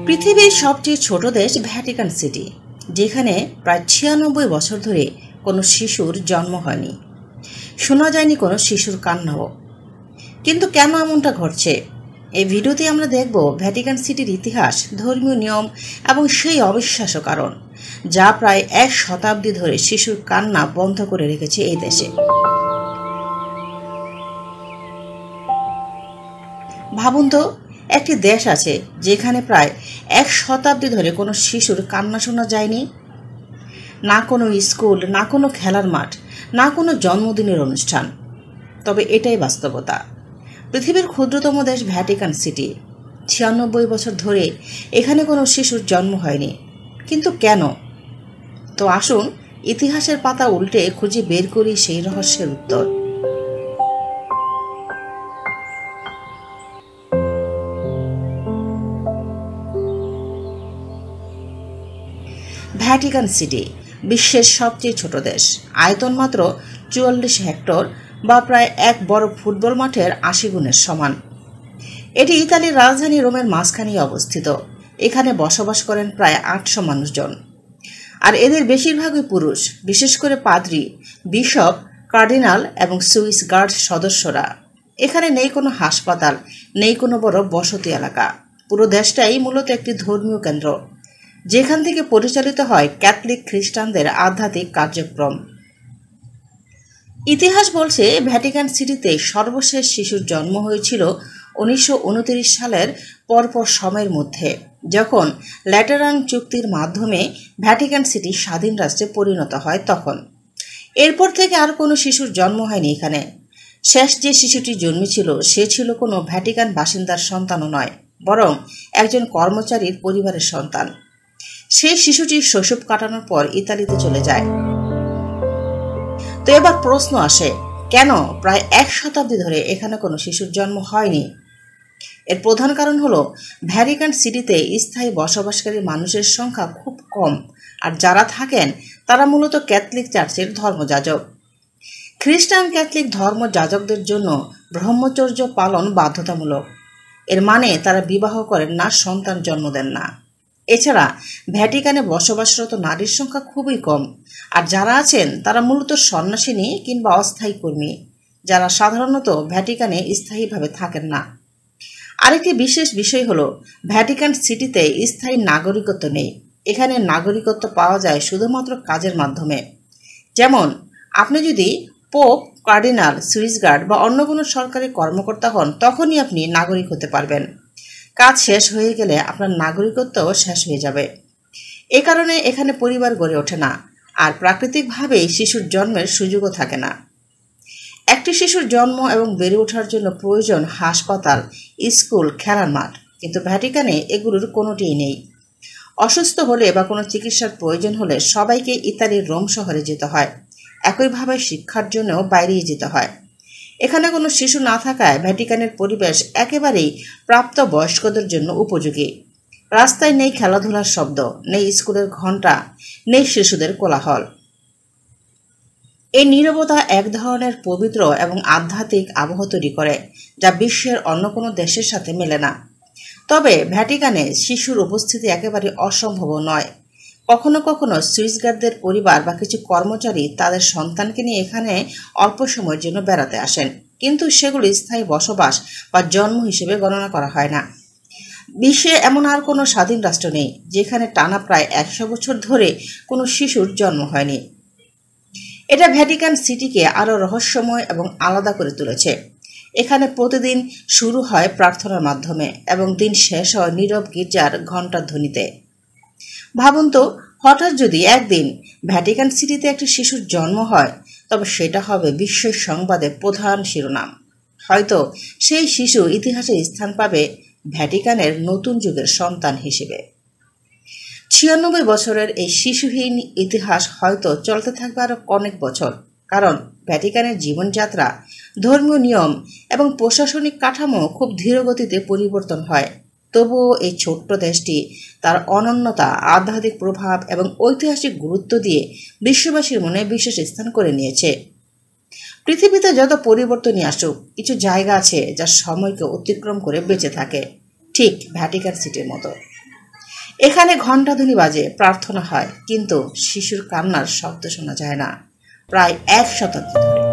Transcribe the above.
পৃথিবীর সবচেয়ে ছোট দেশ ভ্যাটিকান সিটি, যেখানে প্রায় ৯৬ বছর ধরে কোনো শিশুর জন্ম হয়নি, শোনা যায়নি কোনো শিশুর কান্নাও। কিন্তু কেন এমনটা ঘটছে? এই ভিডিওতে আমরা দেখব ভ্যাটিকান সিটির ইতিহাস, ধর্মীয় নিয়ম এবং সেই অবিশ্বাস্য কারণ যা প্রায় ১ শতাব্দী ধরে শিশুর কান্না বন্ধ করে রেখেছে এই দেশে। ভাবুন তো, একটি দেশ আছে যেখানে প্রায় ১ শতাব্দী ধরে কোনো শিশুর কান্না শোনা যায়নি। না কোনো স্কুল, না কোনো খেলার মাঠ, না কোনো জন্মদিনের অনুষ্ঠান। তবে এটাই বাস্তবতা। পৃথিবীর ক্ষুদ্রতম দেশ ভ্যাটিকান সিটি, ৯৬ বছর ধরে এখানে কোনো শিশুর জন্ম হয়নি। কিন্তু কেন? তো আসুন ইতিহাসের পাতা উল্টে খুঁজে বের করি সেই রহস্যের উত্তর। ভ্যাটিকান সিটি বিশ্বের সবচেয়ে ছোট দেশ, আয়তন মাত্র ৪৪ হেক্টর বা প্রায় এক বড় ফুটবল মাঠের ৮০ গুণের সমান। এটি ইতালির রাজধানী রোমের মাঝখানেই অবস্থিত। এখানে বসবাস করেন প্রায় ৮০০ মানুষজন, আর এদের বেশিরভাগই পুরুষ, বিশেষ করে পাদ্রী, বিশপ, কার্ডিনাল এবং সুইস গার্ড সদস্যরা। এখানে নেই কোনো হাসপাতাল, নেই কোনো বড় বসতি এলাকা। পুরো দেশটাই মূলত একটি ধর্মীয় কেন্দ্র, যেখান থেকে পরিচালিত হয় ক্যাথলিক খ্রিস্টানদের আধ্যাত্মিক কার্যক্রম। ইতিহাস বলছে ভ্যাটিকান সিটিতে সর্বশেষ শিশুর জন্ম হয়েছিল ১৯২৯ সালের পরপর সময়ের মধ্যে, যখন ল্যাটেরান চুক্তির মাধ্যমে ভ্যাটিকান সিটি স্বাধীন রাষ্ট্রে পরিণত হয়। তখন এরপর থেকে আর কোনো শিশুর জন্ম হয়নি এখানে। শেষ যে শিশুটি জন্মেছিল সে ছিল কোনো ভ্যাটিকান বাসিন্দার সন্তানও নয়, বরং একজন কর্মচারীর পরিবারের সন্তান। সেই শিশুটির শৈশব কাটানোর পর ইতালিতে চলে যায়। তো এবার প্রশ্ন আসে, কেন প্রায় ১ শতাব্দী ধরে এখানে কোনো শিশুর জন্ম হয়নি? এর প্রধান কারণ হলো ভ্যাটিকান সিটিতে স্থায়ী বসবাসকারী মানুষের সংখ্যা খুব কম, আর যারা থাকেন তারা মূলত ক্যাথলিক চার্চের ধর্মযাজক। খ্রিস্টান ক্যাথলিক ধর্মযাজকদের জন্য ব্রহ্মচর্য পালন বাধ্যতামূলক। এর মানে তারা বিবাহ করেন না, সন্তান জন্ম দেন না। এছাড়া ভ্যাটিকানে বসবাসরত নারীর সংখ্যা খুবই কম, আর যারা আছেন তারা মূলত সন্ন্যাসিনী কিংবা অস্থায়ী কর্মী, যারা সাধারণত ভ্যাটিকানে স্থায়ীভাবে থাকেন না। আরেকটি বিশেষ বিষয় হলো ভ্যাটিকান সিটিতে স্থায়ী নাগরিকত্ব নেই। এখানে নাগরিকত্ব পাওয়া যায় শুধুমাত্র কাজের মাধ্যমে। যেমন, আপনি যদি পোপ, কার্ডিনাল, সুইস গার্ড বা অন্য কোনো সরকারি কর্মকর্তা হন, তখনই আপনি নাগরিক হতে পারবেন। কাজ শেষ হয়ে গেলে আপনার নাগরিকত্বও শেষ হয়ে যাবে। এ কারণে এখানে পরিবার গড়ে ওঠে না, আর প্রাকৃতিকভাবেই শিশুর জন্মের সুযোগও থাকে না। একটি শিশুর জন্ম এবং বেড়ে ওঠার জন্য প্রয়োজন হাসপাতাল, স্কুল, খেলার মাঠ, কিন্তু ভ্যাটিকানে এগুলোর কোনোটিই নেই। অসুস্থ হলে বা কোনো চিকিৎসার প্রয়োজন হলে সবাইকে ইতালির রোম শহরে যেতে হয়। একইভাবে শিক্ষার জন্যও বাইরেই যেতে হয়। এখানে কোনো শিশু না থাকায় ভ্যাটিকানের পরিবেশ একেবারেই প্রাপ্ত বয়স্কদের জন্য উপযোগী। রাস্তায় নেই খেলাধুলার শব্দ, নেই স্কুলের ঘণ্টা, নেই শিশুদের কোলাহল। এই নীরবতা এক ধরনের পবিত্র এবং আধ্যাত্মিক আবহ তৈরি করে, যা বিশ্বের অন্য কোনো দেশের সাথে মেলে না। তবে ভ্যাটিকানে শিশুর উপস্থিতি একেবারে অসম্ভব নয়। কখনো কখনো সুইস গার্ডদের পরিবার বা কিছু কর্মচারী তাদের সন্তানকে নিয়ে এখানে অল্প সময়ের জন্য বেড়াতে আসেন, কিন্তু সেগুলি স্থায়ী বসবাস বা জন্ম হিসেবে গণনা করা হয় না। বিশ্বে এমন আর কোনো স্বাধীন রাষ্ট্র নেই যেখানে টানা প্রায় ১০০ বছর ধরে কোনো শিশুর জন্ম হয়নি। এটা ভ্যাটিকান সিটিকে আরও রহস্যময় এবং আলাদা করে তুলেছে। এখানে প্রতিদিন শুরু হয় প্রার্থনার মাধ্যমে এবং দিন শেষ হয় নীরব গির্জার ঘণ্টার ধ্বনিতে। ভাবুন তো, হঠাৎ যদি একদিন ভ্যাটিকান সিটিতে একটি শিশুর জন্ম হয়, তবে সেটা হবে বিশ্বের সংবাদে প্রধান শিরোনাম। হয়তো সেই শিশু ইতিহাসে স্থান পাবে ভ্যাটিকানের নতুন যুগের সন্তান হিসেবে। ৯৬ বছরের এই শিশুহীন ইতিহাস হয়তো চলতে থাকবে আরও অনেক বছর, কারণ ভ্যাটিকানের জীবনযাত্রা, ধর্মীয় নিয়ম এবং প্রশাসনিক কাঠামো খুব ধীরগতিতে পরিবর্তন হয়। তবুও এই ছোট্ট দেশটি তার অনন্যতা, আধ্যাত্মিক প্রভাব এবং ঐতিহাসিক গুরুত্ব দিয়ে বিশ্ববাসীর মনে বিশেষ স্থান করে নিয়েছে। পৃথিবীতে যত পরিবর্তনই আসুক, কিছু জায়গা আছে যা সময়কে অতিক্রম করে বেঁচে থাকে, ঠিক ভ্যাটিকান সিটির মতো। এখানে ঘণ্টাধ্বনি বাজে, প্রার্থনা হয়, কিন্তু শিশুর কান্নার শব্দ শোনা যায় না প্রায় 1 শতাব্দী ধরে।